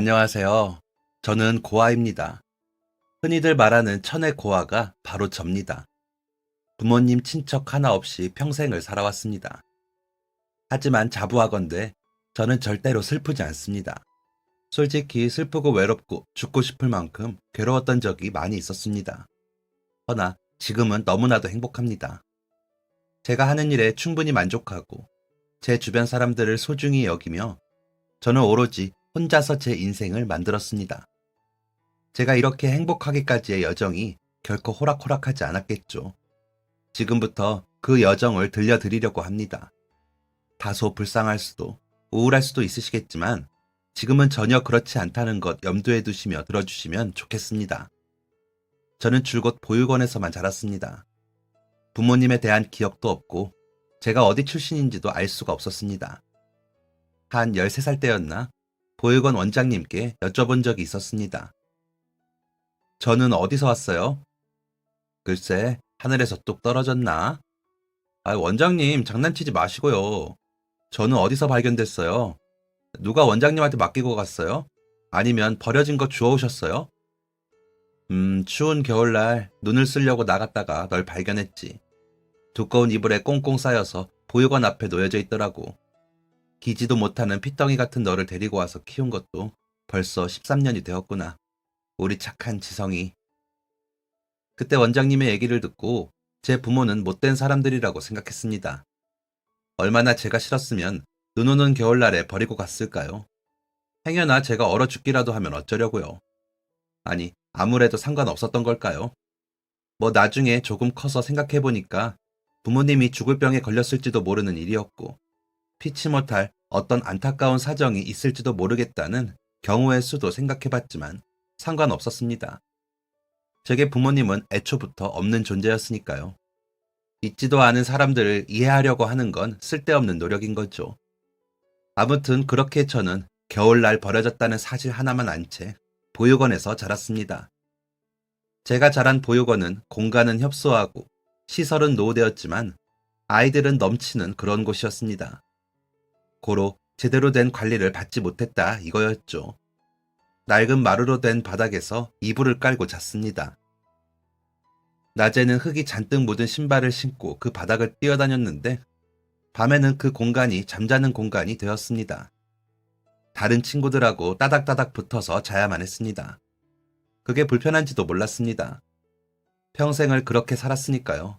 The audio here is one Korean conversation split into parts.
안녕하세요. 저는 고아입니다. 흔히들 말하는 천의 고아가 바로 접니다. 부모님 친척 하나 없이 평생을 살아왔습니다. 하지만 자부하건대 저는 절대로 슬프지 않습니다. 솔직히 슬프고 외롭고 죽고 싶을 만큼 괴로웠던 적이 많이 있었습니다. 허나 지금은 너무나도 행복합니다. 제가 하는 일에 충분히 만족하고 제 주변 사람들을 소중히 여기며 저는 오로지 혼자서 제 인생을 만들었습니다. 제가 이렇게 행복하기까지의 여정이 결코 호락호락하지 않았겠죠. 지금부터 그 여정을 들려드리려고 합니다. 다소 불쌍할 수도, 우울할 수도 있으시겠지만 지금은 전혀 그렇지 않다는 것 염두에 두시며 들어주시면 좋겠습니다. 저는 줄곧 보육원에서만 자랐습니다. 부모님에 대한 기억도 없고 제가 어디 출신인지도 알 수가 없었습니다. 한 13살 때였나 보육원 원장님께 여쭤본 적이 있었습니다. 저는 어디서 왔어요? 글쎄, 하늘에서 뚝 떨어졌나? 원장님, 장난치지 마시고요. 저는 어디서 발견됐어요? 누가 원장님한테 맡기고 갔어요? 아니면 버려진 거 주워오셨어요? 추운 겨울날 눈을 쓰려고 나갔다가 널 발견했지. 두꺼운 이불에 꽁꽁 쌓여서 보육원 앞에 놓여져 있더라고. 기지도 못하는 핏덩이 같은 너를 데리고 와서 키운 것도 벌써 13년이 되었구나. 우리 착한 지성이. 그때 원장님의 얘기를 듣고 제 부모는 못된 사람들이라고 생각했습니다. 얼마나 제가 싫었으면 눈 오는 겨울날에 버리고 갔을까요? 행여나 제가 얼어 죽기라도 하면 어쩌려고요? 아니, 아무래도 상관없었던 걸까요? 뭐 나중에 조금 커서 생각해보니까 부모님이 죽을 병에 걸렸을지도 모르는 일이었고 피치 못할 어떤 안타까운 사정이 있을지도 모르겠다는 경우의 수도 생각해봤지만 상관없었습니다. 제게 부모님은 애초부터 없는 존재였으니까요. 있지도 않은 사람들을 이해하려고 하는 건 쓸데없는 노력인 거죠. 아무튼 그렇게 저는 겨울날 버려졌다는 사실 하나만 안 채 보육원에서 자랐습니다. 제가 자란 보육원은 공간은 협소하고 시설은 노후되었지만 아이들은 넘치는 그런 곳이었습니다. 고로 제대로 된 관리를 받지 못했다 이거였죠. 낡은 마루로 된 바닥에서 이불을 깔고 잤습니다. 낮에는 흙이 잔뜩 묻은 신발을 신고 그 바닥을 뛰어다녔는데 밤에는 그 공간이 잠자는 공간이 되었습니다. 다른 친구들하고 따닥따닥 붙어서 자야만 했습니다. 그게 불편한지도 몰랐습니다. 평생을 그렇게 살았으니까요.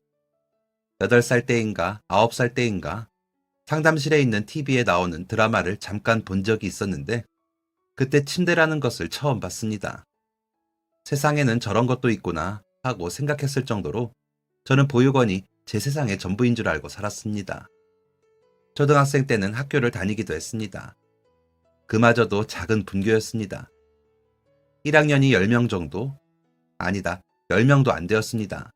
8살 때인가 9살 때인가 상담실에 있는 TV에 나오는 드라마를 잠깐 본 적이 있었는데 그때 침대라는 것을 처음 봤습니다. 세상에는 저런 것도 있구나 하고 생각했을 정도로 저는 보육원이 제 세상의 전부인 줄 알고 살았습니다. 초등학생 때는 학교를 다니기도 했습니다. 그마저도 작은 분교였습니다. 1학년이 10명 정도? 아니다, 10명도 안 되었습니다.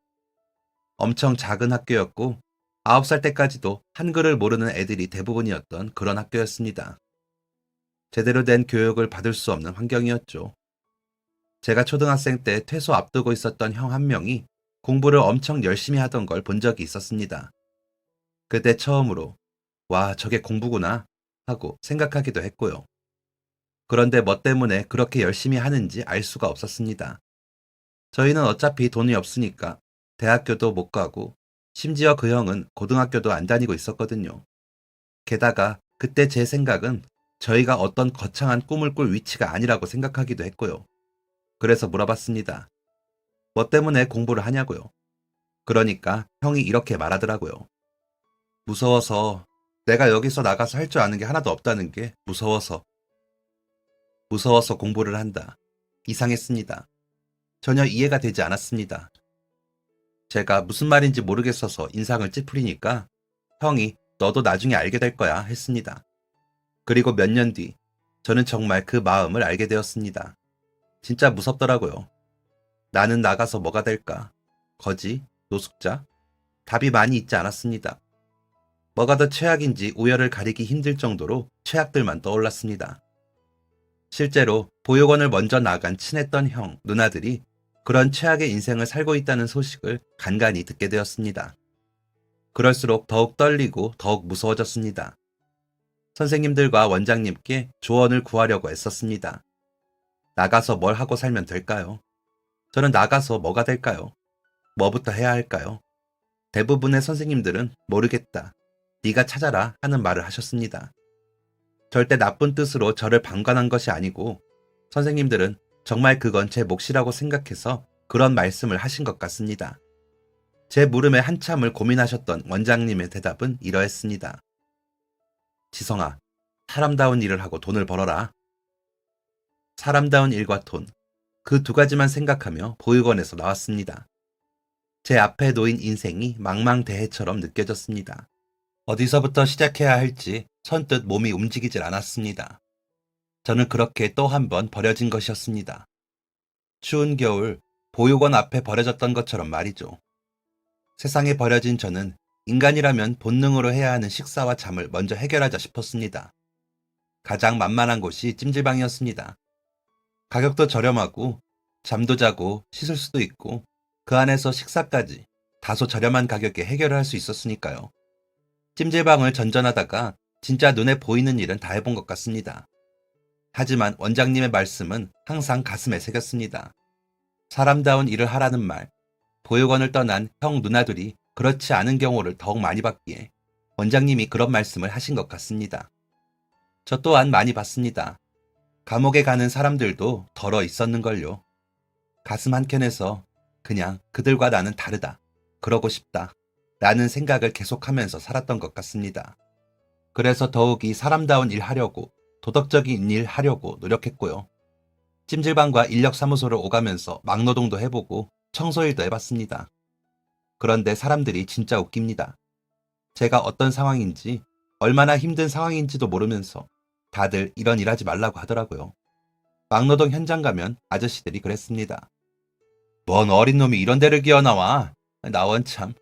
엄청 작은 학교였고 9살 때까지도 한글을 모르는 애들이 대부분이었던 그런 학교였습니다. 제대로 된 교육을 받을 수 없는 환경이었죠. 제가 초등학생 때 퇴소 앞두고 있었던 형 한 명이 공부를 엄청 열심히 하던 걸 본 적이 있었습니다. 그때 처음으로 와, 저게 공부구나 하고 생각하기도 했고요. 그런데 뭐 때문에 그렇게 열심히 하는지 알 수가 없었습니다. 저희는 어차피 돈이 없으니까 대학교도 못 가고 심지어 그 형은 고등학교도 안 다니고 있었거든요. 게다가 그때 제 생각은 저희가 어떤 거창한 꿈을 꿀 위치가 아니라고 생각하기도 했고요. 그래서 물어봤습니다. 뭐 때문에 공부를 하냐고요. 그러니까 형이 이렇게 말하더라고요. 무서워서, 내가 여기서 나가서 할 줄 아는 게 하나도 없다는 게 무서워서 공부를 한다. 이상했습니다. 전혀 이해가 되지 않았습니다. 제가 무슨 말인지 모르겠어서 인상을 찌푸리니까 형이 너도 나중에 알게 될 거야 했습니다. 그리고 몇 년 뒤 저는 정말 그 마음을 알게 되었습니다. 진짜 무섭더라고요. 나는 나가서 뭐가 될까? 거지? 노숙자? 답이 많이 있지 않았습니다. 뭐가 더 최악인지 우열을 가리기 힘들 정도로 최악들만 떠올랐습니다. 실제로 보육원을 먼저 나간 친했던 형, 누나들이 그런 최악의 인생을 살고 있다는 소식을 간간히 듣게 되었습니다. 그럴수록 더욱 떨리고 더욱 무서워졌습니다. 선생님들과 원장님께 조언을 구하려고 애썼습니다. 나가서 뭘 하고 살면 될까요? 저는 나가서 뭐가 될까요? 뭐부터 해야 할까요? 대부분의 선생님들은 모르겠다. 네가 찾아라 하는 말을 하셨습니다. 절대 나쁜 뜻으로 저를 방관한 것이 아니고 선생님들은 정말 그건 제 몫이라고 생각해서 그런 말씀을 하신 것 같습니다. 제 물음에 한참을 고민하셨던 원장님의 대답은 이러했습니다. 지성아, 사람다운 일을 하고 돈을 벌어라. 사람다운 일과 돈, 그 두 가지만 생각하며 보육원에서 나왔습니다. 제 앞에 놓인 인생이 망망대해처럼 느껴졌습니다. 어디서부터 시작해야 할지 선뜻 몸이 움직이질 않았습니다. 저는 그렇게 또 한 번 버려진 것이었습니다. 추운 겨울 보육원 앞에 버려졌던 것처럼 말이죠. 세상에 버려진 저는 인간이라면 본능으로 해야 하는 식사와 잠을 먼저 해결하자 싶었습니다. 가장 만만한 곳이 찜질방이었습니다. 가격도 저렴하고 잠도 자고 씻을 수도 있고 그 안에서 식사까지 다소 저렴한 가격에 해결을 할 수 있었으니까요. 찜질방을 전전하다가 진짜 눈에 보이는 일은 다 해본 것 같습니다. 하지만 원장님의 말씀은 항상 가슴에 새겼습니다. 사람다운 일을 하라는 말, 보육원을 떠난 형 누나들이 그렇지 않은 경우를 더욱 많이 봤기에 원장님이 그런 말씀을 하신 것 같습니다. 저 또한 많이 봤습니다. 감옥에 가는 사람들도 덜어 있었는걸요. 가슴 한켠에서 그냥 그들과 나는 다르다, 그러고 싶다 라는 생각을 계속하면서 살았던 것 같습니다. 그래서 더욱이 사람다운 일 하려고, 도덕적인 일 하려고 노력했고요. 찜질방과 인력사무소를 오가면서 막노동도 해보고 청소일도 해봤습니다. 그런데 사람들이 진짜 웃깁니다. 제가 어떤 상황인지, 얼마나 힘든 상황인지도 모르면서 다들 이런 일 하지 말라고 하더라고요. 막노동 현장 가면 아저씨들이 그랬습니다. 뭔 어린 놈이 이런 데를 기어나와. 나 원참.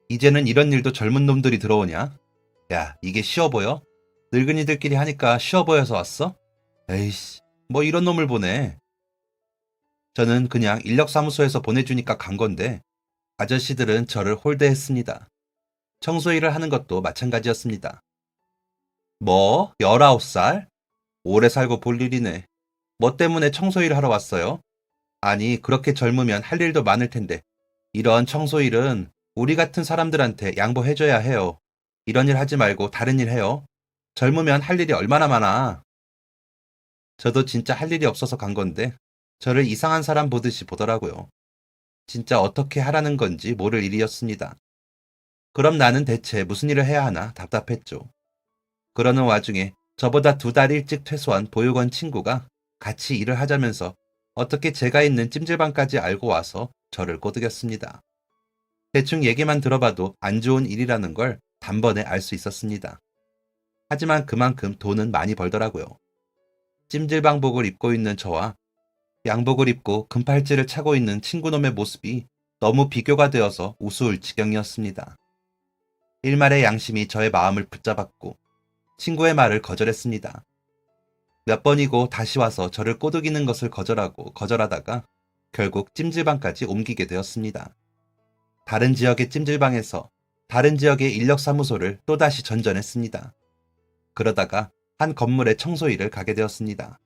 이제는 이런 일도 젊은 놈들이 들어오냐? 야, 이게 쉬워 보여? 늙은이들끼리 하니까 쉬워 보여서 왔어? 에이씨, 뭐 이런 놈을 보내. 저는 그냥 인력사무소에서 보내주니까 간 건데 아저씨들은 저를 홀대했습니다. 청소일을 하는 것도 마찬가지였습니다. 뭐? 19살? 오래 살고 볼 일이네. 뭐 때문에 청소일 하러 왔어요? 아니, 그렇게 젊으면 할 일도 많을 텐데 이런 청소일은 우리 같은 사람들한테 양보해줘야 해요. 이런 일 하지 말고 다른 일 해요. 젊으면 할 일이 얼마나 많아. 저도 진짜 할 일이 없어서 간 건데 저를 이상한 사람 보듯이 보더라고요. 진짜 어떻게 하라는 건지 모를 일이었습니다. 그럼 나는 대체 무슨 일을 해야 하나 답답했죠. 그러는 와중에 저보다 2달 일찍 퇴소한 보육원 친구가 같이 일을 하자면서 어떻게 제가 있는 찜질방까지 알고 와서 저를 꼬드겼습니다. 대충 얘기만 들어봐도 안 좋은 일이라는 걸 단번에 알 수 있었습니다. 하지만 그만큼 돈은 많이 벌더라고요. 찜질방복을 입고 있는 저와 양복을 입고 금팔찌를 차고 있는 친구놈의 모습이 너무 비교가 되어서 우스울 지경이었습니다. 일말의 양심이 저의 마음을 붙잡았고 친구의 말을 거절했습니다. 몇 번이고 다시 와서 저를 꼬드기는 것을 거절하고 거절하다가 결국 찜질방까지 옮기게 되었습니다. 다른 지역의 찜질방에서 다른 지역의 인력사무소를 또다시 전전했습니다. 그러다가 한 건물의 청소일을 가게 되었습니다.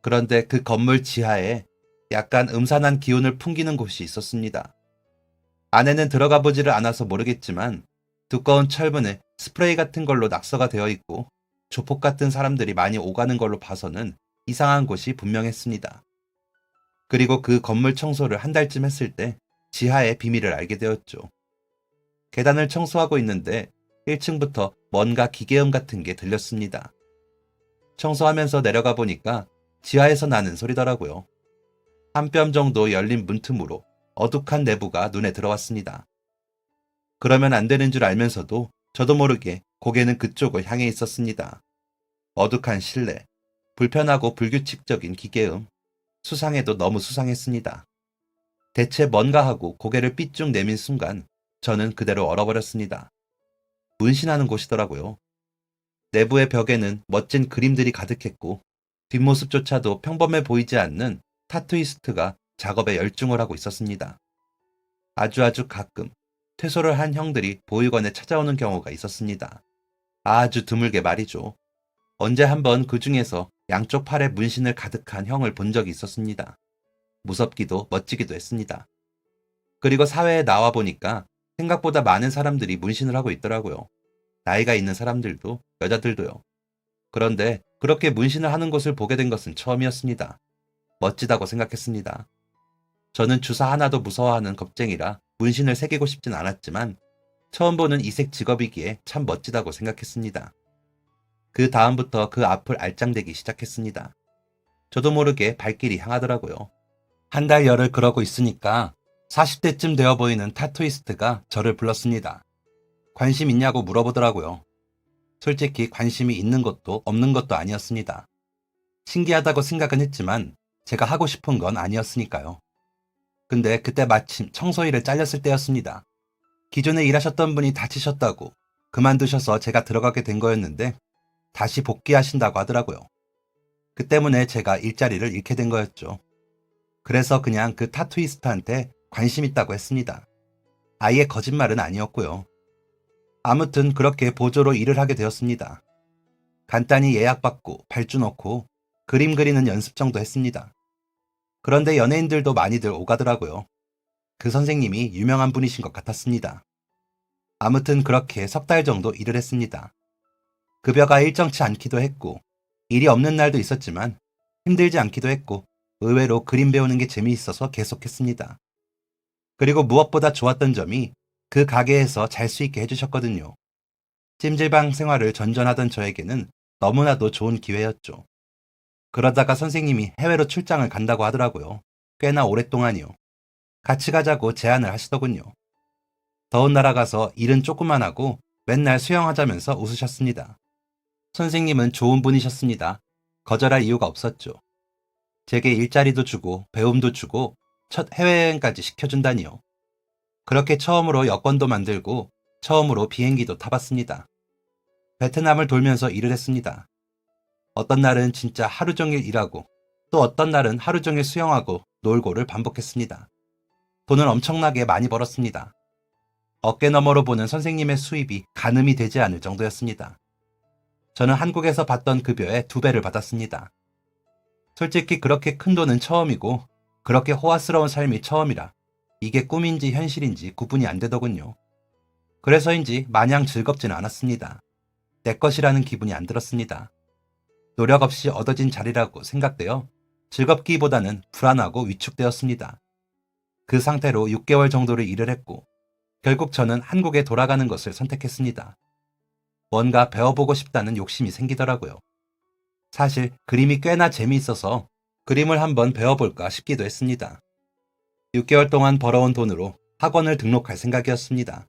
그런데 그 건물 지하에 약간 음산한 기운을 풍기는 곳이 있었습니다. 안에는 들어가 보지를 않아서 모르겠지만 두꺼운 철문에 스프레이 같은 걸로 낙서가 되어 있고 조폭 같은 사람들이 많이 오가는 걸로 봐서는 이상한 곳이 분명했습니다. 그리고 그 건물 청소를 한 달쯤 했을 때 지하의 비밀을 알게 되었죠. 계단을 청소하고 있는데 1층부터 뭔가 기계음 같은 게 들렸습니다. 청소하면서 내려가 보니까 지하에서 나는 소리더라고요. 한 뼘 정도 열린 문틈으로 어둑한 내부가 눈에 들어왔습니다. 그러면 안 되는 줄 알면서도 저도 모르게 고개는 그쪽을 향해 있었습니다. 어둑한 실내, 불편하고 불규칙적인 기계음, 수상해도 너무 수상했습니다. 대체 뭔가 하고 고개를 삐쭉 내민 순간 저는 그대로 얼어버렸습니다. 문신하는 곳이더라고요. 내부의 벽에는 멋진 그림들이 가득했고 뒷모습조차도 평범해 보이지 않는 타투이스트가 작업에 열중을 하고 있었습니다. 아주 가끔 퇴소를 한 형들이 보육원에 찾아오는 경우가 있었습니다. 아주 드물게 말이죠. 언제 한번 그 중에서 양쪽 팔에 문신을 가득한 형을 본 적이 있었습니다. 무섭기도 멋지기도 했습니다. 그리고 사회에 나와 보니까 생각보다 많은 사람들이 문신을 하고 있더라고요. 나이가 있는 사람들도, 여자들도요. 그런데 그렇게 문신을 하는 것을 보게 된 것은 처음이었습니다. 멋지다고 생각했습니다. 저는 주사 하나도 무서워하는 겁쟁이라 문신을 새기고 싶진 않았지만 처음 보는 이색 직업이기에 참 멋지다고 생각했습니다. 그 다음부터 그 앞을 알짱대기 시작했습니다. 저도 모르게 발길이 향하더라고요. 한 달 열흘 그러고 있으니까 40대쯤 되어 보이는 타투이스트가 저를 불렀습니다. 관심 있냐고 물어보더라고요. 솔직히 관심이 있는 것도 없는 것도 아니었습니다. 신기하다고 생각은 했지만 제가 하고 싶은 건 아니었으니까요. 근데 그때 마침 청소일을 잘렸을 때였습니다. 기존에 일하셨던 분이 다치셨다고 그만두셔서 제가 들어가게 된 거였는데 다시 복귀하신다고 하더라고요. 그 때문에 제가 일자리를 잃게 된 거였죠. 그래서 그냥 그 타투이스트한테 관심 있다고 했습니다. 아예 거짓말은 아니었고요. 아무튼 그렇게 보조로 일을 하게 되었습니다. 간단히 예약받고 발주 넣고 그림 그리는 연습 정도 했습니다. 그런데 연예인들도 많이들 오가더라고요. 그 선생님이 유명한 분이신 것 같았습니다. 아무튼 그렇게 석 달 정도 일을 했습니다. 급여가 일정치 않기도 했고 일이 없는 날도 있었지만 힘들지 않기도 했고 의외로 그림 배우는 게 재미있어서 계속했습니다. 그리고 무엇보다 좋았던 점이 그 가게에서 잘 수 있게 해주셨거든요. 찜질방 생활을 전전하던 저에게는 너무나도 좋은 기회였죠. 그러다가 선생님이 해외로 출장을 간다고 하더라고요. 꽤나 오랫동안이요. 같이 가자고 제안을 하시더군요. 더운 나라 가서 일은 조금만 하고 맨날 수영하자면서 웃으셨습니다. 선생님은 좋은 분이셨습니다. 거절할 이유가 없었죠. 제게 일자리도 주고 배움도 주고 첫 해외여행까지 시켜준다니요. 그렇게 처음으로 여권도 만들고 처음으로 비행기도 타봤습니다. 베트남을 돌면서 일을 했습니다. 어떤 날은 진짜 하루 종일 일하고 또 어떤 날은 하루 종일 수영하고 놀고를 반복했습니다. 돈을 엄청나게 많이 벌었습니다. 어깨 너머로 보는 선생님의 수입이 가늠이 되지 않을 정도였습니다. 저는 한국에서 받던 급여의 2배를 받았습니다. 솔직히 그렇게 큰 돈은 처음이고 그렇게 호화스러운 삶이 처음이라 이게 꿈인지 현실인지 구분이 안 되더군요. 그래서인지 마냥 즐겁지는 않았습니다. 내 것이라는 기분이 안 들었습니다. 노력 없이 얻어진 자리라고 생각되어 즐겁기보다는 불안하고 위축되었습니다. 그 상태로 6개월 정도를 일을 했고 결국 저는 한국에 돌아가는 것을 선택했습니다. 뭔가 배워보고 싶다는 욕심이 생기더라고요. 사실 그림이 꽤나 재미있어서 그림을 한번 배워볼까 싶기도 했습니다. 6개월 동안 벌어온 돈으로 학원을 등록할 생각이었습니다.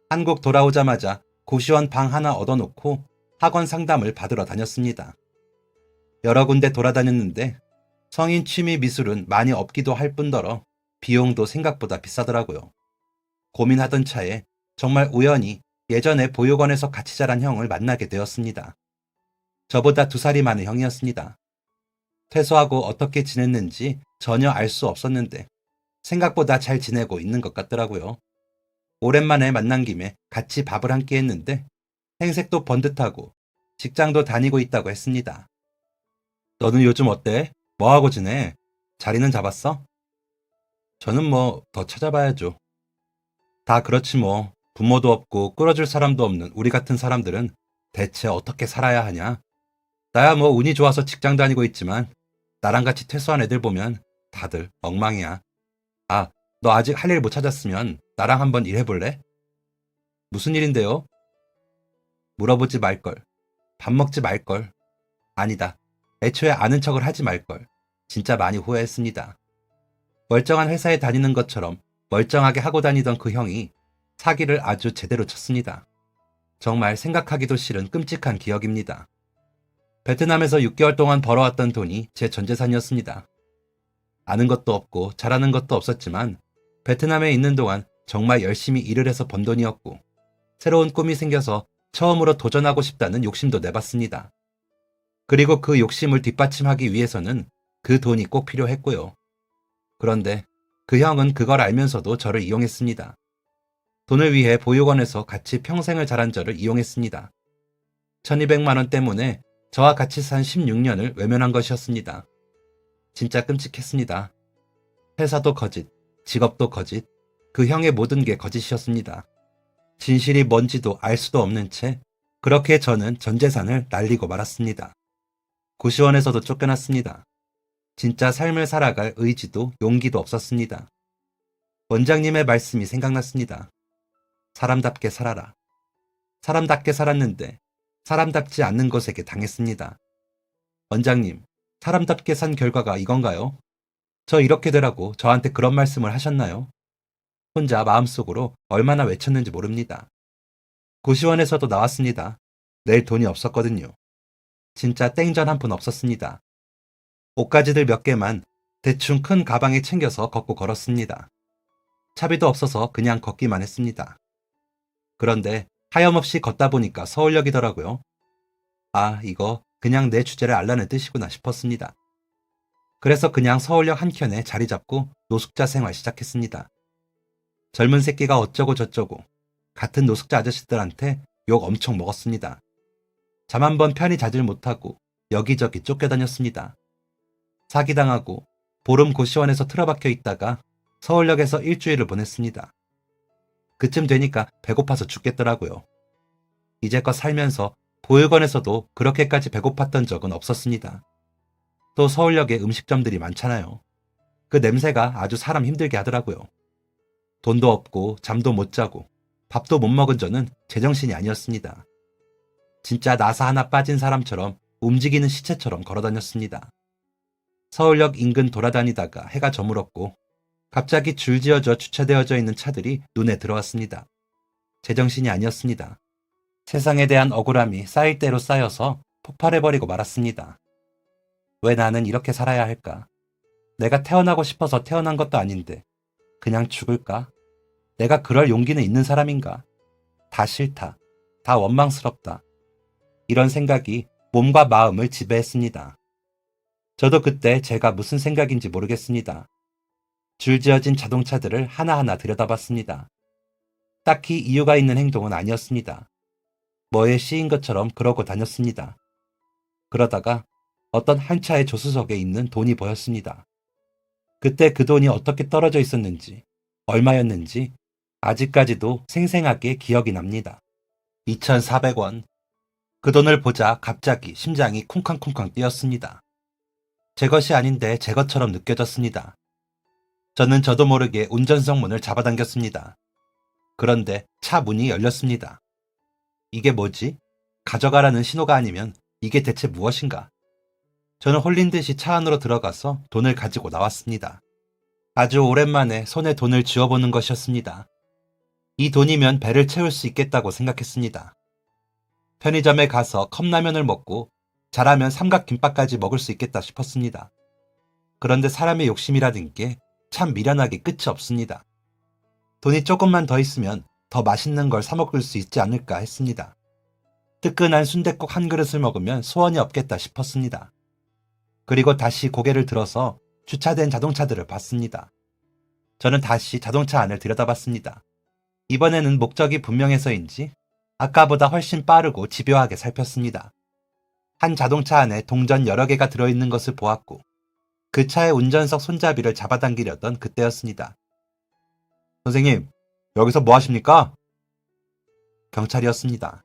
한국 돌아오자마자 고시원 방 하나 얻어놓고 학원 상담을 받으러 다녔습니다. 여러 군데 돌아다녔는데 성인 취미 미술은 많이 없기도 할 뿐더러 비용도 생각보다 비싸더라고요. 고민하던 차에 정말 우연히 예전에 보육원에서 같이 자란 형을 만나게 되었습니다. 저보다 2살이 많은 형이었습니다. 퇴소하고 어떻게 지냈는지 전혀 알 수 없었는데 생각보다 잘 지내고 있는 것 같더라고요. 오랜만에 만난 김에 같이 밥을 한 끼 했는데 행색도 번듯하고 직장도 다니고 있다고 했습니다. 너는 요즘 어때? 뭐하고 지내? 자리는 잡았어? 저는 뭐 더 찾아봐야죠. 다 그렇지 뭐. 부모도 없고 끌어줄 사람도 없는 우리 같은 사람들은 대체 어떻게 살아야 하냐? 나야 뭐 운이 좋아서 직장 다니고 있지만 나랑 같이 퇴소한 애들 보면 다들 엉망이야. 아, 너 아직 할 일 못 찾았으면 나랑 한번 일해볼래? 무슨 일인데요? 물어보지 말걸. 밥 먹지 말걸. 아니다. 애초에 아는 척을 하지 말걸. 진짜 많이 후회했습니다. 멀쩡한 회사에 다니는 것처럼 멀쩡하게 하고 다니던 그 형이 사기를 아주 제대로 쳤습니다. 정말 생각하기도 싫은 끔찍한 기억입니다. 베트남에서 6개월 동안 벌어왔던 돈이 제 전재산이었습니다. 아는 것도 없고 잘하는 것도 없었지만 베트남에 있는 동안 정말 열심히 일을 해서 번 돈이었고 새로운 꿈이 생겨서 처음으로 도전하고 싶다는 욕심도 내봤습니다. 그리고 그 욕심을 뒷받침하기 위해서는 그 돈이 꼭 필요했고요. 그런데 그 형은 그걸 알면서도 저를 이용했습니다. 돈을 위해 보육원에서 같이 평생을 자란 저를 이용했습니다. 1200만 원 때문에 저와 같이 산 16년을 외면한 것이었습니다. 진짜 끔찍했습니다. 회사도 거짓, 직업도 거짓, 그 형의 모든 게 거짓이었습니다. 진실이 뭔지도 알 수도 없는 채 그렇게 저는 전 재산을 날리고 말았습니다. 고시원에서도 쫓겨났습니다. 진짜 삶을 살아갈 의지도 용기도 없었습니다. 원장님의 말씀이 생각났습니다. 사람답게 살아라. 사람답게 살았는데 사람답지 않는 것에게 당했습니다. 원장님, 사람답게 산 결과가 이건가요? 저 이렇게 되라고 저한테 그런 말씀을 하셨나요? 혼자 마음속으로 얼마나 외쳤는지 모릅니다. 고시원에서도 나왔습니다. 낼 돈이 없었거든요. 진짜 땡전 한 푼 없었습니다. 옷가지들 몇 개만 대충 큰 가방에 챙겨서 걷고 걸었습니다. 차비도 없어서 그냥 걷기만 했습니다. 그런데 하염없이 걷다 보니까 서울역이더라고요. 아, 이거 그냥 내 주제를 알라는 뜻이구나 싶었습니다. 그래서 그냥 서울역 한켠에 자리 잡고 노숙자 생활 시작했습니다. 젊은 새끼가 어쩌고 저쩌고 같은 노숙자 아저씨들한테 욕 엄청 먹었습니다. 잠 한 번 편히 자질 못하고 여기저기 쫓겨다녔습니다. 사기당하고 보름 고시원에서 틀어박혀 있다가 서울역에서 일주일을 보냈습니다. 그쯤 되니까 배고파서 죽겠더라고요. 이제껏 살면서 보육원에서도 그렇게까지 배고팠던 적은 없었습니다. 또 서울역에 음식점들이 많잖아요. 그 냄새가 아주 사람 힘들게 하더라고요. 돈도 없고 잠도 못 자고 밥도 못 먹은 저는 제정신이 아니었습니다. 진짜 나사 하나 빠진 사람처럼 움직이는 시체처럼 걸어다녔습니다. 서울역 인근 돌아다니다가 해가 저물었고 갑자기 줄지어져 주차되어져 있는 차들이 눈에 들어왔습니다. 제정신이 아니었습니다. 세상에 대한 억울함이 쌓일 대로 쌓여서 폭발해버리고 말았습니다. 왜 나는 이렇게 살아야 할까? 내가 태어나고 싶어서 태어난 것도 아닌데 그냥 죽을까? 내가 그럴 용기는 있는 사람인가? 다 싫다. 다 원망스럽다. 이런 생각이 몸과 마음을 지배했습니다. 저도 그때 제가 무슨 생각인지 모르겠습니다. 줄지어진 자동차들을 하나하나 들여다봤습니다. 딱히 이유가 있는 행동은 아니었습니다. 뭐에 씌인 것처럼 그러고 다녔습니다. 그러다가 어떤 한 차의 조수석에 있는 돈이 보였습니다. 그때 그 돈이 어떻게 떨어져 있었는지, 얼마였는지 아직까지도 생생하게 기억이 납니다. 2,400원. 그 돈을 보자 갑자기 심장이 쿵쾅쿵쾅 뛰었습니다. 제 것이 아닌데 제 것처럼 느껴졌습니다. 저는 저도 모르게 운전석 문을 잡아당겼습니다. 그런데 차 문이 열렸습니다. 이게 뭐지? 가져가라는 신호가 아니면 이게 대체 무엇인가? 저는 홀린 듯이 차 안으로 들어가서 돈을 가지고 나왔습니다. 아주 오랜만에 손에 돈을 쥐어보는 것이었습니다. 이 돈이면 배를 채울 수 있겠다고 생각했습니다. 편의점에 가서 컵라면을 먹고 잘하면 삼각김밥까지 먹을 수 있겠다 싶었습니다. 그런데 사람의 욕심이라는 게 참 미련하게 끝이 없습니다. 돈이 조금만 더 있으면 더 맛있는 걸 사 먹을 수 있지 않을까 했습니다. 뜨끈한 순댓국 한 그릇을 먹으면 소원이 없겠다 싶었습니다. 그리고 다시 고개를 들어서 주차된 자동차들을 봤습니다. 저는 다시 자동차 안을 들여다봤습니다. 이번에는 목적이 분명해서인지 아까보다 훨씬 빠르고 집요하게 살폈습니다. 한 자동차 안에 동전 여러 개가 들어있는 것을 보았고 그 차의 운전석 손잡이를 잡아당기려던 그때였습니다. 선생님, 여기서 뭐 하십니까? 경찰이었습니다.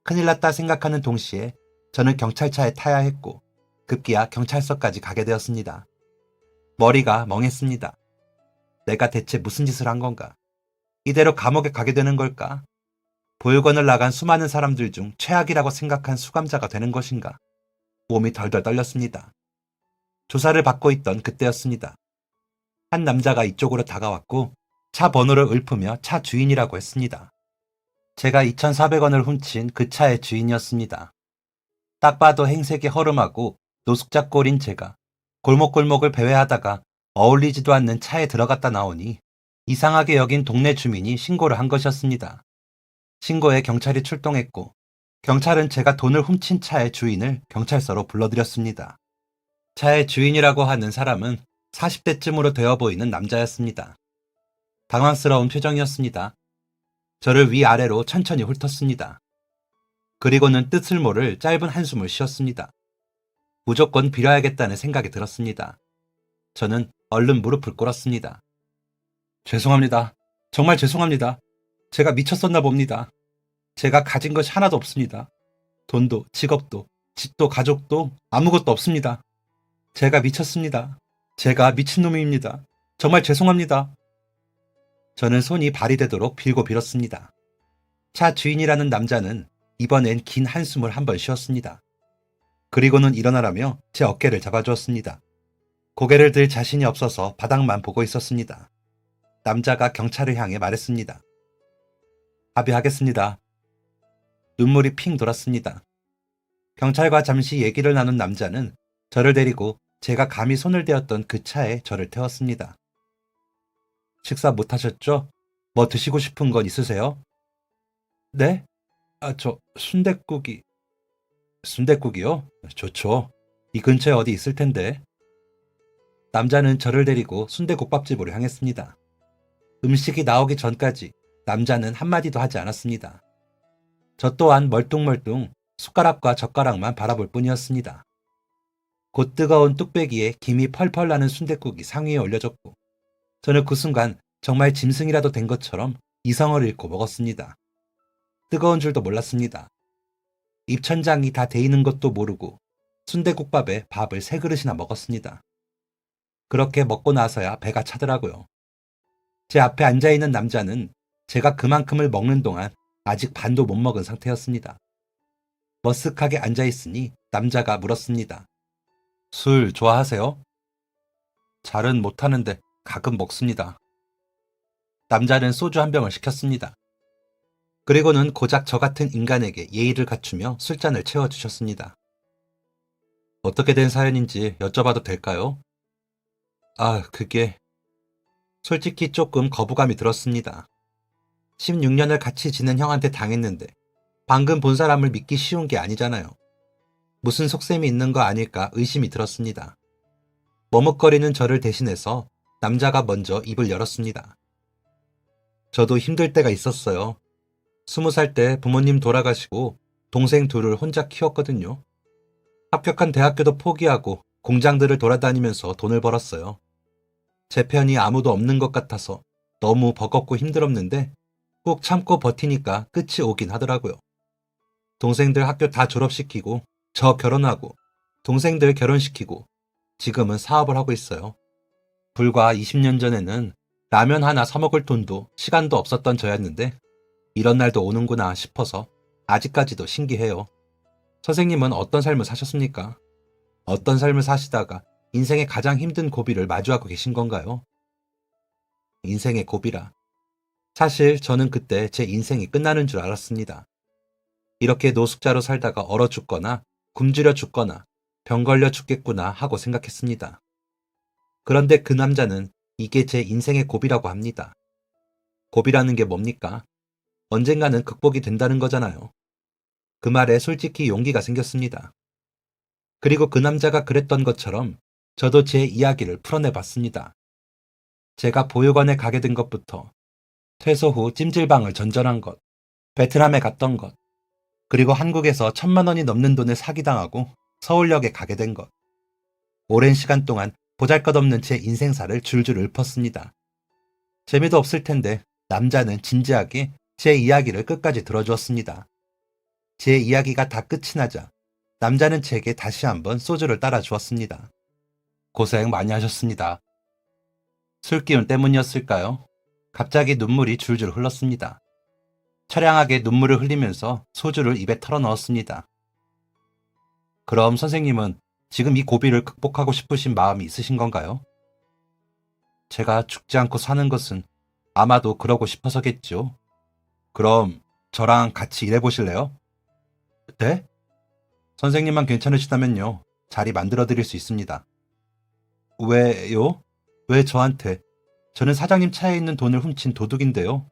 큰일 났다 생각하는 동시에 저는 경찰차에 타야 했고 급기야 경찰서까지 가게 되었습니다. 머리가 멍했습니다. 내가 대체 무슨 짓을 한 건가? 이대로 감옥에 가게 되는 걸까? 보육원을 나간 수많은 사람들 중 최악이라고 생각한 수감자가 되는 것인가? 몸이 덜덜 떨렸습니다. 조사를 받고 있던 그때였습니다. 한 남자가 이쪽으로 다가왔고 차 번호를 읊으며 차 주인이라고 했습니다. 제가 2,400원을 훔친 그 차의 주인이었습니다. 딱 봐도 행색이 허름하고 노숙자 꼴인 제가 골목골목을 배회하다가 어울리지도 않는 차에 들어갔다 나오니 이상하게 여긴 동네 주민이 신고를 한 것이었습니다. 신고에 경찰이 출동했고 경찰은 제가 돈을 훔친 차의 주인을 경찰서로 불러들였습니다. 차의 주인이라고 하는 사람은 40대쯤으로 되어 보이는 남자였습니다. 당황스러운 표정이었습니다. 저를 위아래로 천천히 훑었습니다. 그리고는 뜻을 모를 짧은 한숨을 쉬었습니다. 무조건 빌어야겠다는 생각이 들었습니다. 저는 얼른 무릎을 꿇었습니다. 죄송합니다. 정말 죄송합니다. 제가 미쳤었나 봅니다. 제가 가진 것이 하나도 없습니다. 돈도, 직업도, 집도, 가족도 아무것도 없습니다. 제가 미쳤습니다. 제가 미친놈입니다. 정말 죄송합니다. 저는 손이 발이 되도록 빌고 빌었습니다. 차 주인이라는 남자는 이번엔 긴 한숨을 한번 쉬었습니다. 그리고는 일어나라며 제 어깨를 잡아주었습니다. 고개를 들 자신이 없어서 바닥만 보고 있었습니다. 남자가 경찰을 향해 말했습니다. 합의하겠습니다. 눈물이 핑 돌았습니다. 경찰과 잠시 얘기를 나눈 남자는 저를 데리고 제가 감히 손을 대었던 그 차에 저를 태웠습니다. 식사 못 하셨죠? 뭐 드시고 싶은 건 있으세요? 네? 저 순댓국이... 순댓국이요? 좋죠. 이 근처에 어디 있을 텐데. 남자는 저를 데리고 순댓국밥집으로 향했습니다. 음식이 나오기 전까지 남자는 한마디도 하지 않았습니다. 저 또한 멀뚱멀뚱 숟가락과 젓가락만 바라볼 뿐이었습니다. 곧 뜨거운 뚝배기에 김이 펄펄 나는 순댓국이 상위에 올려졌고 저는 그 순간 정말 짐승이라도 된 것처럼 이성을 잃고 먹었습니다. 뜨거운 줄도 몰랐습니다. 입천장이 다 데이는 것도 모르고 순댓국밥에 밥을 3그릇이나 먹었습니다. 그렇게 먹고 나서야 배가 차더라고요. 제 앞에 앉아있는 남자는 제가 그만큼을 먹는 동안 아직 반도 못 먹은 상태였습니다. 머쓱하게 앉아있으니 남자가 물었습니다. 술 좋아하세요? 잘은 못하는데 가끔 먹습니다. 남자는 소주 한 병을 시켰습니다. 그리고는 고작 저 같은 인간에게 예의를 갖추며 술잔을 채워주셨습니다. 어떻게 된 사연인지 여쭤봐도 될까요? 그게... 솔직히 조금 거부감이 들었습니다. 16년을 같이 지낸 형한테 당했는데 방금 본 사람을 믿기 쉬운 게 아니잖아요. 무슨 속셈이 있는 거 아닐까 의심이 들었습니다. 머뭇거리는 저를 대신해서 남자가 먼저 입을 열었습니다. 저도 힘들 때가 있었어요. 20살 때 부모님 돌아가시고 동생 둘을 혼자 키웠거든요. 합격한 대학교도 포기하고 공장들을 돌아다니면서 돈을 벌었어요. 제 편이 아무도 없는 것 같아서 너무 버겁고 힘들었는데 꾹 참고 버티니까 끝이 오긴 하더라고요. 동생들 학교 다 졸업시키고 저 결혼하고 동생들 결혼시키고 지금은 사업을 하고 있어요. 불과 20년 전에는 라면 하나 사 먹을 돈도 시간도 없었던 저였는데 이런 날도 오는구나 싶어서 아직까지도 신기해요. 선생님은 어떤 삶을 사셨습니까? 어떤 삶을 사시다가 인생의 가장 힘든 고비를 마주하고 계신 건가요? 인생의 고비라. 사실 저는 그때 제 인생이 끝나는 줄 알았습니다. 이렇게 노숙자로 살다가 얼어 죽거나 굶주려 죽거나 병 걸려 죽겠구나 하고 생각했습니다. 그런데 그 남자는 이게 제 인생의 고비라고 합니다. 고비라는 게 뭡니까? 언젠가는 극복이 된다는 거잖아요. 그 말에 솔직히 용기가 생겼습니다. 그리고 그 남자가 그랬던 것처럼 저도 제 이야기를 풀어내봤습니다. 제가 보육원에 가게 된 것부터 퇴소 후 찜질방을 전전한 것, 베트남에 갔던 것, 그리고 한국에서 1,000만 원이 넘는 돈을 사기당하고 서울역에 가게 된 것. 오랜 시간 동안 보잘것없는 제 인생사를 줄줄 읊었습니다. 재미도 없을 텐데 남자는 진지하게 제 이야기를 끝까지 들어주었습니다. 제 이야기가 다 끝이 나자 남자는 제게 다시 한번 소주를 따라 주었습니다. 고생 많이 하셨습니다. 술기운 때문이었을까요? 갑자기 눈물이 줄줄 흘렀습니다. 처량하게 눈물을 흘리면서 소주를 입에 털어 넣었습니다. 그럼 선생님은 지금 이 고비를 극복하고 싶으신 마음이 있으신 건가요? 제가 죽지 않고 사는 것은 아마도 그러고 싶어서겠죠. 그럼 저랑 같이 일해보실래요? 네? 선생님만 괜찮으시다면요. 자리 만들어 드릴 수 있습니다. 왜요? 왜 저한테? 저는 사장님 차에 있는 돈을 훔친 도둑인데요.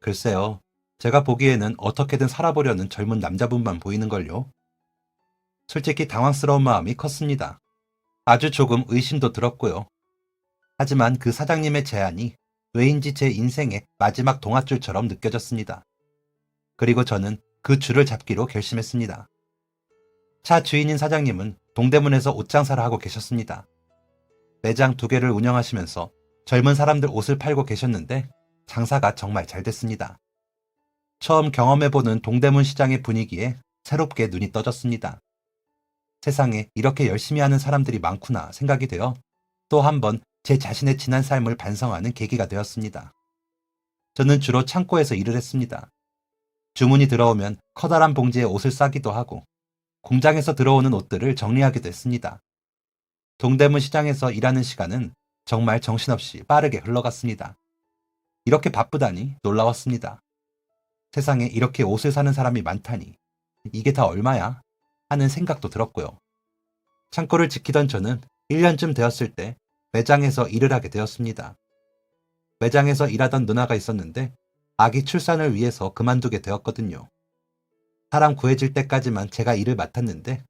글쎄요. 제가 보기에는 어떻게든 살아보려는 젊은 남자분만 보이는걸요. 솔직히 당황스러운 마음이 컸습니다. 아주 조금 의심도 들었고요. 하지만 그 사장님의 제안이 왜인지 제 인생의 마지막 동아줄처럼 느껴졌습니다. 그리고 저는 그 줄을 잡기로 결심했습니다. 차 주인인 사장님은 동대문에서 옷 장사를 하고 계셨습니다. 매장 2개를 운영하시면서 젊은 사람들 옷을 팔고 계셨는데 장사가 정말 잘 됐습니다. 처음 경험해보는 동대문 시장의 분위기에 새롭게 눈이 떠졌습니다. 세상에 이렇게 열심히 하는 사람들이 많구나 생각이 되어 또 한 번 제 자신의 지난 삶을 반성하는 계기가 되었습니다. 저는 주로 창고에서 일을 했습니다. 주문이 들어오면 커다란 봉지에 옷을 싸기도 하고 공장에서 들어오는 옷들을 정리하기도 했습니다. 동대문 시장에서 일하는 시간은 정말 정신없이 빠르게 흘러갔습니다. 이렇게 바쁘다니 놀라웠습니다. 세상에 이렇게 옷을 사는 사람이 많다니 이게 다 얼마야? 하는 생각도 들었고요. 창고를 지키던 저는 1년쯤 되었을 때 매장에서 일을 하게 되었습니다. 매장에서 일하던 누나가 있었는데 아기 출산을 위해서 그만두게 되었거든요. 사람 구해질 때까지만 제가 일을 맡았는데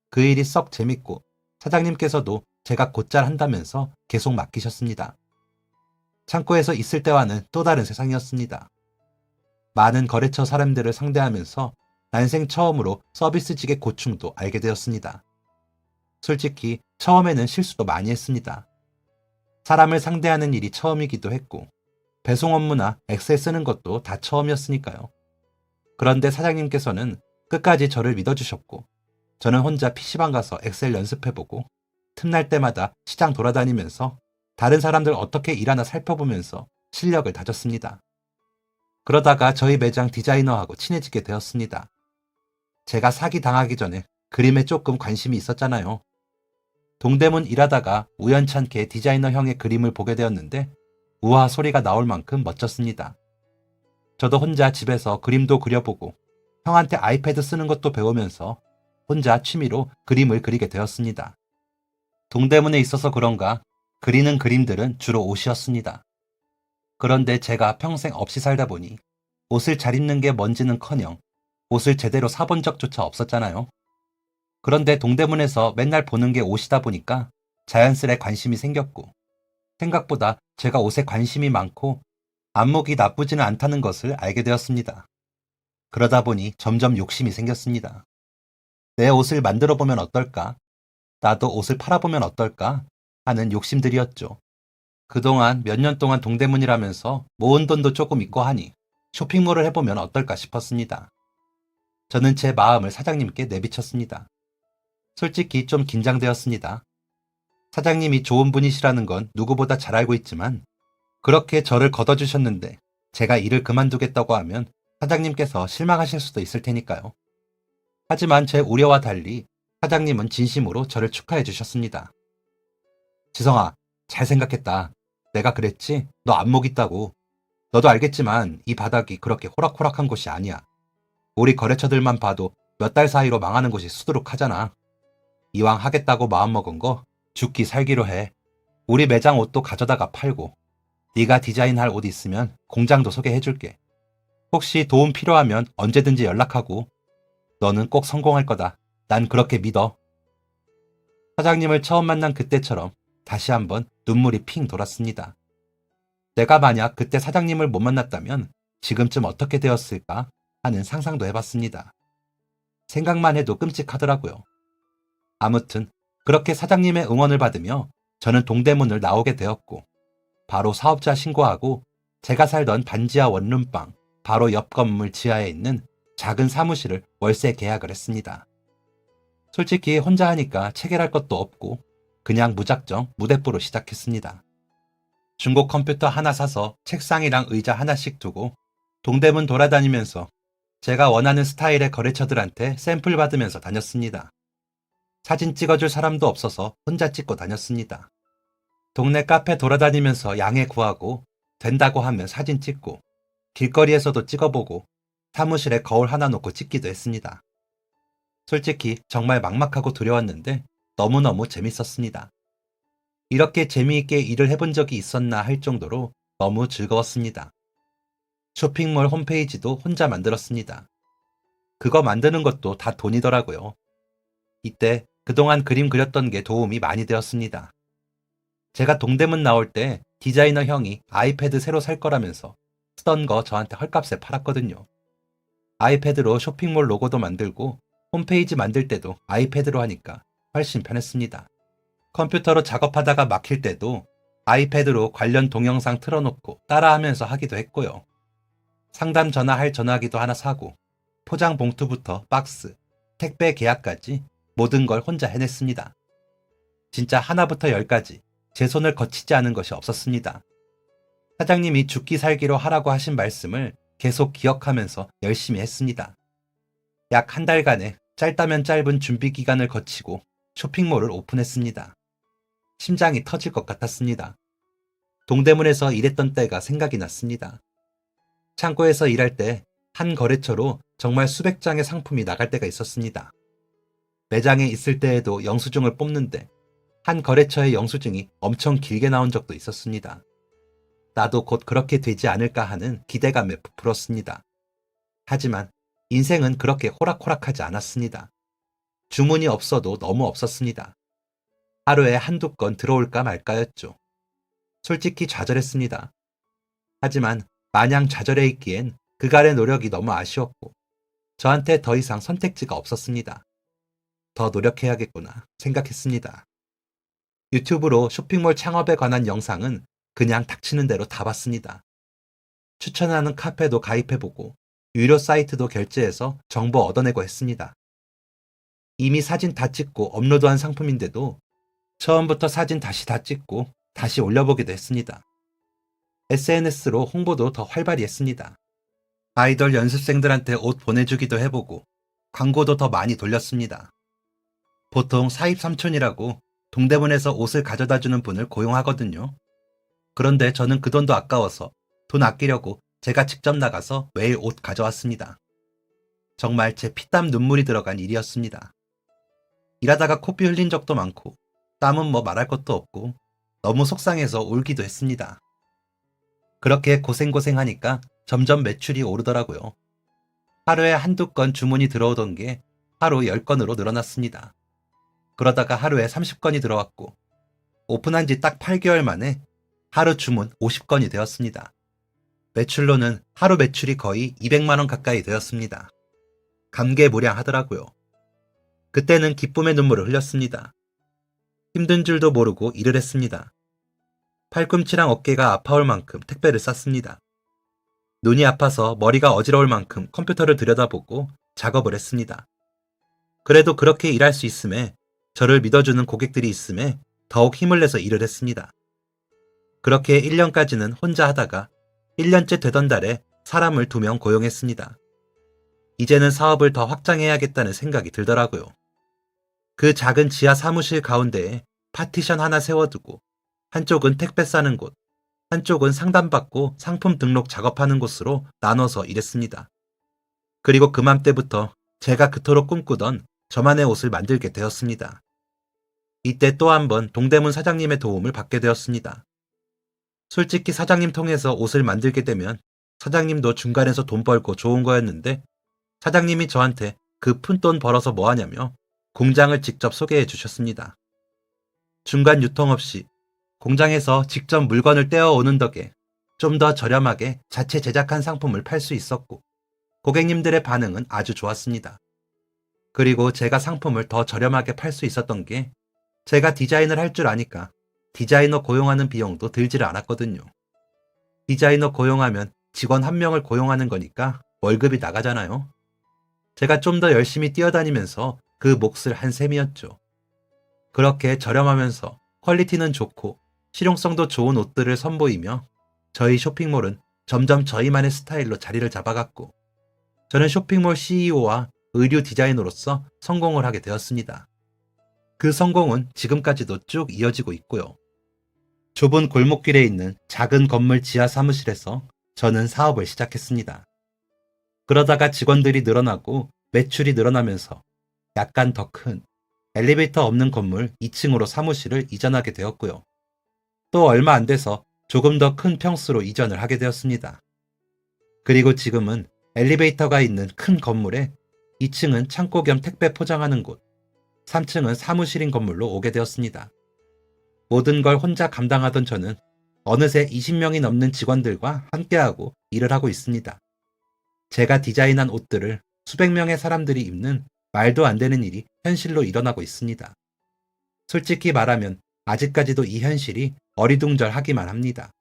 그 일이 썩 재밌고 사장님께서도 제가 곧잘 한다면서 계속 맡기셨습니다. 창고에서 있을 때와는 또 다른 세상이었습니다. 많은 거래처 사람들을 상대하면서 난생 처음으로 서비스직의 고충도 알게 되었습니다. 솔직히 처음에는 실수도 많이 했습니다. 사람을 상대하는 일이 처음이기도 했고 배송 업무나 엑셀 쓰는 것도 다 처음이었으니까요. 그런데 사장님께서는 끝까지 저를 믿어주셨고 저는 혼자 PC방 가서 엑셀 연습해보고 틈날 때마다 시장 돌아다니면서 다른 사람들 어떻게 일하나 살펴보면서 실력을 다졌습니다. 그러다가 저희 매장 디자이너하고 친해지게 되었습니다. 제가 사기 당하기 전에 그림에 조금 관심이 있었잖아요. 동대문 일하다가 우연찮게 디자이너 형의 그림을 보게 되었는데 우와 소리가 나올 만큼 멋졌습니다. 저도 혼자 집에서 그림도 그려보고 형한테 아이패드 쓰는 것도 배우면서 혼자 취미로 그림을 그리게 되었습니다. 동대문에 있어서 그런가 그리는 그림들은 주로 옷이었습니다. 그런데 제가 평생 없이 살다 보니 옷을 잘 입는 게 뭔지는커녕 옷을 제대로 사본 적조차 없었잖아요. 그런데 동대문에서 맨날 보는 게 옷이다 보니까 자연스레 관심이 생겼고 생각보다 제가 옷에 관심이 많고 안목이 나쁘지는 않다는 것을 알게 되었습니다. 그러다 보니 점점 욕심이 생겼습니다. 내 옷을 만들어 보면 어떨까? 나도 옷을 팔아보면 어떨까? 하는 욕심들이었죠. 그동안 몇 년 동안 동대문이라면서 모은 돈도 조금 있고 하니 쇼핑몰을 해보면 어떨까 싶었습니다. 저는 제 마음을 사장님께 내비쳤습니다. 솔직히 좀 긴장되었습니다. 사장님이 좋은 분이시라는 건 누구보다 잘 알고 있지만 그렇게 저를 걷어주셨는데 제가 일을 그만두겠다고 하면 사장님께서 실망하실 수도 있을 테니까요. 하지만 제 우려와 달리 사장님은 진심으로 저를 축하해 주셨습니다. 지성아, 잘 생각했다. 내가 그랬지? 너 안목 있다고. 너도 알겠지만 이 바닥이 그렇게 호락호락한 곳이 아니야. 우리 거래처들만 봐도 몇 달 사이로 망하는 곳이 수두룩하잖아. 이왕 하겠다고 마음먹은 거 죽기 살기로 해. 우리 매장 옷도 가져다가 팔고 네가 디자인할 옷 있으면 공장도 소개해줄게. 혹시 도움 필요하면 언제든지 연락하고 너는 꼭 성공할 거다. 난 그렇게 믿어. 사장님을 처음 만난 그때처럼 다시 한번 눈물이 핑 돌았습니다. 내가 만약 그때 사장님을 못 만났다면 지금쯤 어떻게 되었을까 하는 상상도 해봤습니다. 생각만 해도 끔찍하더라고요. 아무튼 그렇게 사장님의 응원을 받으며 저는 동대문을 나오게 되었고 바로 사업자 신고하고 제가 살던 반지하 원룸방 바로 옆 건물 지하에 있는 작은 사무실을 월세 계약을 했습니다. 솔직히 혼자 하니까 체결할 것도 없고 그냥 무작정 무대뽀로 시작했습니다. 중고 컴퓨터 하나 사서 책상이랑 의자 하나씩 두고 동대문 돌아다니면서 제가 원하는 스타일의 거래처들한테 샘플 받으면서 다녔습니다. 사진 찍어줄 사람도 없어서 혼자 찍고 다녔습니다. 동네 카페 돌아다니면서 양해 구하고 된다고 하면 사진 찍고 길거리에서도 찍어보고 사무실에 거울 하나 놓고 찍기도 했습니다. 솔직히 정말 막막하고 두려웠는데 너무너무 재밌었습니다. 이렇게 재미있게 일을 해본 적이 있었나 할 정도로 너무 즐거웠습니다. 쇼핑몰 홈페이지도 혼자 만들었습니다. 그거 만드는 것도 다 돈이더라고요. 이때 그동안 그림 그렸던 게 도움이 많이 되었습니다. 제가 동대문 나올 때 디자이너 형이 아이패드 새로 살 거라면서 쓰던 거 저한테 헐값에 팔았거든요. 아이패드로 쇼핑몰 로고도 만들고 홈페이지 만들 때도 아이패드로 하니까 훨씬 편했습니다. 컴퓨터로 작업하다가 막힐 때도 아이패드로 관련 동영상 틀어놓고 따라하면서 하기도 했고요. 상담 전화할 전화기도 하나 사고 포장 봉투부터 박스, 택배 계약까지 모든 걸 혼자 해냈습니다. 진짜 하나부터 열까지 제 손을 거치지 않은 것이 없었습니다. 사장님이 죽기 살기로 하라고 하신 말씀을 계속 기억하면서 열심히 했습니다. 약 한 달간의 짧다면 짧은 준비 기간을 거치고 쇼핑몰을 오픈했습니다. 심장이 터질 것 같았습니다. 동대문에서 일했던 때가 생각이 났습니다. 창고에서 일할 때 한 거래처로 정말 수백 장의 상품이 나갈 때가 있었습니다. 매장에 있을 때에도 영수증을 뽑는데 한 거래처의 영수증이 엄청 길게 나온 적도 있었습니다. 나도 곧 그렇게 되지 않을까 하는 기대감에 부풀었습니다. 하지만 인생은 그렇게 호락호락하지 않았습니다. 주문이 없어도 너무 없었습니다. 하루에 한두 건 들어올까 말까였죠. 솔직히 좌절했습니다. 하지만 마냥 좌절해 있기엔 그간의 노력이 너무 아쉬웠고 저한테 더 이상 선택지가 없었습니다. 더 노력해야겠구나 생각했습니다. 유튜브로 쇼핑몰 창업에 관한 영상은 그냥 닥치는 대로 다 봤습니다. 추천하는 카페도 가입해보고 유료 사이트도 결제해서 정보 얻어내고 했습니다. 이미 사진 다 찍고 업로드한 상품인데도 처음부터 사진 다시 다 찍고 다시 올려보기도 했습니다. SNS로 홍보도 더 활발히 했습니다. 아이돌 연습생들한테 옷 보내주기도 해보고 광고도 더 많이 돌렸습니다. 보통 사입삼촌이라고 동대문에서 옷을 가져다주는 분을 고용하거든요. 그런데 저는 그 돈도 아까워서 돈 아끼려고 제가 직접 나가서 매일 옷 가져왔습니다. 정말 제 피땀 눈물이 들어간 일이었습니다. 일하다가 코피 흘린 적도 많고 땀은 뭐 말할 것도 없고 너무 속상해서 울기도 했습니다. 그렇게 고생하니까 점점 매출이 오르더라고요. 하루에 한두 건 주문이 들어오던 게 하루 10건으로 늘어났습니다. 그러다가 하루에 30건이 들어왔고 오픈한 지 딱 8개월 만에 하루 주문 50건이 되었습니다. 매출로는 하루 매출이 거의 200만 원 가까이 되었습니다. 감개무량하더라고요. 그때는 기쁨의 눈물을 흘렸습니다. 힘든 줄도 모르고 일을 했습니다. 팔꿈치랑 어깨가 아파올 만큼 택배를 쌌습니다. 눈이 아파서 머리가 어지러울 만큼 컴퓨터를 들여다보고 작업을 했습니다. 그래도 그렇게 일할 수 있음에 저를 믿어주는 고객들이 있음에 더욱 힘을 내서 일을 했습니다. 그렇게 1년까지는 혼자 하다가 1년째 되던 달에 사람을 2명 고용했습니다. 이제는 사업을 더 확장해야겠다는 생각이 들더라고요. 그 작은 지하 사무실 가운데에 파티션 하나 세워두고 한쪽은 택배 싸는 곳, 한쪽은 상담받고 상품 등록 작업하는 곳으로 나눠서 일했습니다. 그리고 그맘때부터 제가 그토록 꿈꾸던 저만의 옷을 만들게 되었습니다. 이때 또 한 번 동대문 사장님의 도움을 받게 되었습니다. 솔직히 사장님 통해서 옷을 만들게 되면 사장님도 중간에서 돈 벌고 좋은 거였는데 사장님이 저한테 그 푼돈 벌어서 뭐하냐며 공장을 직접 소개해 주셨습니다. 중간 유통 없이 공장에서 직접 물건을 떼어오는 덕에 좀 더 저렴하게 자체 제작한 상품을 팔 수 있었고 고객님들의 반응은 아주 좋았습니다. 그리고 제가 상품을 더 저렴하게 팔 수 있었던 게 제가 디자인을 할 줄 아니까 디자이너 고용하는 비용도 들지를 않았거든요. 디자이너 고용하면 직원 한 명을 고용하는 거니까 월급이 나가잖아요. 제가 좀 더 열심히 뛰어다니면서 그 몫을 한 셈이었죠. 그렇게 저렴하면서 퀄리티는 좋고 실용성도 좋은 옷들을 선보이며 저희 쇼핑몰은 점점 저희만의 스타일로 자리를 잡아갔고 저는 쇼핑몰 CEO와 의류 디자이너로서 성공을 하게 되었습니다. 그 성공은 지금까지도 쭉 이어지고 있고요. 좁은 골목길에 있는 작은 건물 지하 사무실에서 저는 사업을 시작했습니다. 그러다가 직원들이 늘어나고 매출이 늘어나면서 약간 더 큰 엘리베이터 없는 건물 2층으로 사무실을 이전하게 되었고요. 또 얼마 안 돼서 조금 더 큰 평수로 이전을 하게 되었습니다. 그리고 지금은 엘리베이터가 있는 큰 건물에 2층은 창고 겸 택배 포장하는 곳, 3층은 사무실인 건물로 오게 되었습니다. 모든 걸 혼자 감당하던 저는 어느새 20명이 넘는 직원들과 함께하고 일을 하고 있습니다. 제가 디자인한 옷들을 수백 명의 사람들이 입는 말도 안 되는 일이 현실로 일어나고 있습니다. 솔직히 말하면 아직까지도 이 현실이 어리둥절하기만 합니다.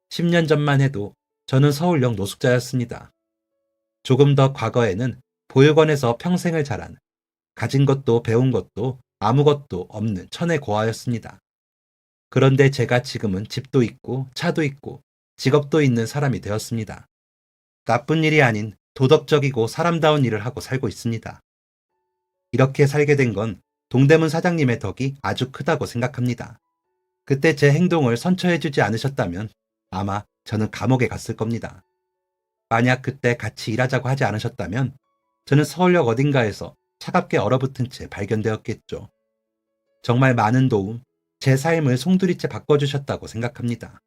10년 전만 해도 저는 서울역 노숙자였습니다. 조금 더 과거에는 보육원에서 평생을 자란, 가진 것도 배운 것도 아무것도 없는 천의 고아였습니다. 그런데 제가 지금은 집도 있고 차도 있고 직업도 있는 사람이 되었습니다. 나쁜 일이 아닌 도덕적이고 사람다운 일을 하고 살고 있습니다. 이렇게 살게 된 건 동대문 사장님의 덕이 아주 크다고 생각합니다. 그때 제 행동을 선처해주지 않으셨다면 아마 저는 감옥에 갔을 겁니다. 만약 그때 같이 일하자고 하지 않으셨다면 저는 서울역 어딘가에서 차갑게 얼어붙은 채 발견되었겠죠. 정말 많은 도움, 제 삶을 송두리째 바꿔주셨다고 생각합니다.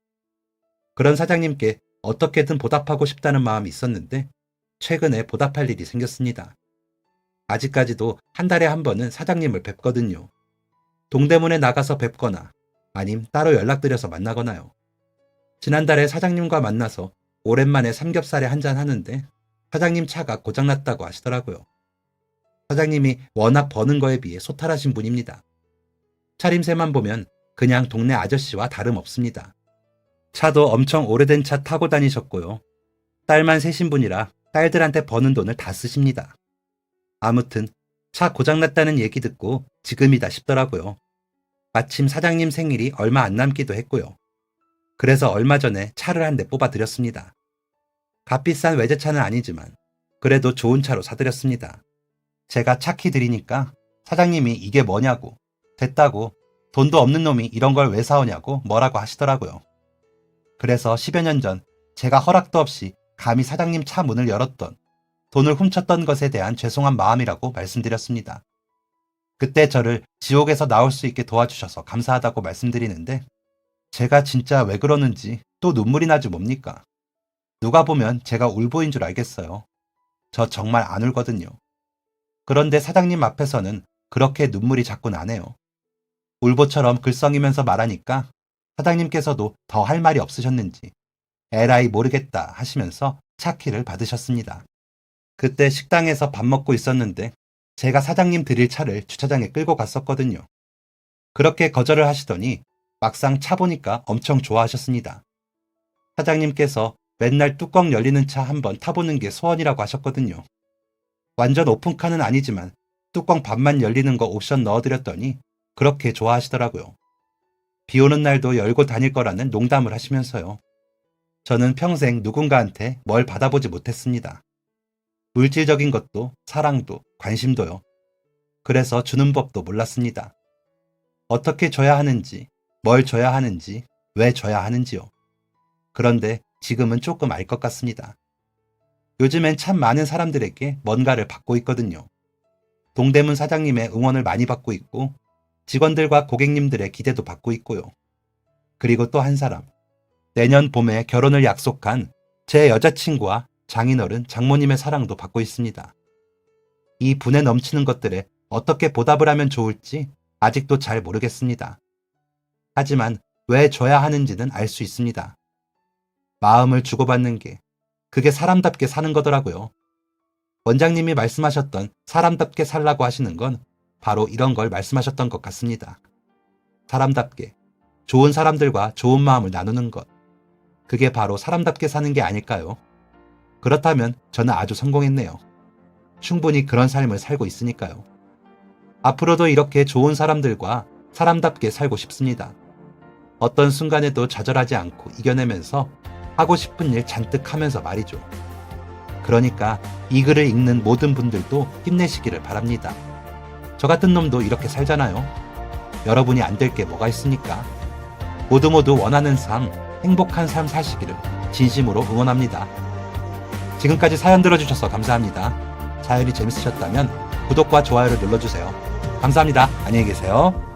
그런 사장님께 어떻게든 보답하고 싶다는 마음이 있었는데 최근에 보답할 일이 생겼습니다. 아직까지도 한 달에 한 번은 사장님을 뵙거든요. 동대문에 나가서 뵙거나 아님 따로 연락드려서 만나거나요. 지난달에 사장님과 만나서 오랜만에 삼겹살에 한잔 하는데 사장님 차가 고장났다고 하시더라고요. 사장님이 워낙 버는 거에 비해 소탈하신 분입니다. 차림새만 보면 그냥 동네 아저씨와 다름없습니다. 차도 엄청 오래된 차 타고 다니셨고요. 딸만 셋인 분이라 딸들한테 버는 돈을 다 쓰십니다. 아무튼 차 고장났다는 얘기 듣고 지금이다 싶더라고요. 마침 사장님 생일이 얼마 안 남기도 했고요. 그래서 얼마 전에 차를 한 대 뽑아드렸습니다. 값비싼 외제차는 아니지만 그래도 좋은 차로 사드렸습니다. 제가 차키 드리니까 사장님이 이게 뭐냐고, 됐다고, 돈도 없는 놈이 이런 걸 왜 사오냐고 뭐라고 하시더라고요. 그래서 10여 년 전 제가 허락도 없이 감히 사장님 차 문을 열었던, 돈을 훔쳤던 것에 대한 죄송한 마음이라고 말씀드렸습니다. 그때 저를 지옥에서 나올 수 있게 도와주셔서 감사하다고 말씀드리는데 제가 진짜 왜 그러는지 또 눈물이 나지 뭡니까? 누가 보면 제가 울보인 줄 알겠어요. 저 정말 안 울거든요. 그런데 사장님 앞에서는 그렇게 눈물이 자꾸 나네요. 울보처럼 글썽이면서 말하니까 사장님께서도 더 할 말이 없으셨는지 에라이 모르겠다 하시면서 차 키를 받으셨습니다. 그때 식당에서 밥 먹고 있었는데 제가 사장님 드릴 차를 주차장에 끌고 갔었거든요. 그렇게 거절을 하시더니 막상 차 보니까 엄청 좋아하셨습니다. 사장님께서 맨날 뚜껑 열리는 차 한번 타보는 게 소원이라고 하셨거든요. 완전 오픈카는 아니지만 뚜껑 반만 열리는 거 옵션 넣어드렸더니 그렇게 좋아하시더라고요. 비 오는 날도 열고 다닐 거라는 농담을 하시면서요. 저는 평생 누군가한테 뭘 받아보지 못했습니다. 물질적인 것도 사랑도 관심도요. 그래서 주는 법도 몰랐습니다. 어떻게 줘야 하는지, 뭘 줘야 하는지, 왜 줘야 하는지요. 그런데 지금은 조금 알 것 같습니다. 요즘엔 참 많은 사람들에게 뭔가를 받고 있거든요. 동대문 사장님의 응원을 많이 받고 있고 직원들과 고객님들의 기대도 받고 있고요. 그리고 또 한 사람, 내년 봄에 결혼을 약속한 제 여자친구와 장인어른, 장모님의 사랑도 받고 있습니다. 이 분에 넘치는 것들에 어떻게 보답을 하면 좋을지 아직도 잘 모르겠습니다. 하지만 왜 줘야 하는지는 알 수 있습니다. 마음을 주고받는 게 그게 사람답게 사는 거더라고요. 원장님이 말씀하셨던 사람답게 살라고 하시는 건 바로 이런 걸 말씀하셨던 것 같습니다. 사람답게, 좋은 사람들과 좋은 마음을 나누는 것. 그게 바로 사람답게 사는 게 아닐까요? 그렇다면 저는 아주 성공했네요. 충분히 그런 삶을 살고 있으니까요. 앞으로도 이렇게 좋은 사람들과 사람답게 살고 싶습니다. 어떤 순간에도 좌절하지 않고 이겨내면서 하고 싶은 일 잔뜩 하면서 말이죠. 그러니까 이 글을 읽는 모든 분들도 힘내시기를 바랍니다. 저 같은 놈도 이렇게 살잖아요. 여러분이 안 될 게 뭐가 있습니까? 모두 원하는 삶, 행복한 삶 사시기를 진심으로 응원합니다. 지금까지 사연 들어주셔서 감사합니다. 사연이 재밌으셨다면 구독과 좋아요를 눌러주세요. 감사합니다. 안녕히 계세요.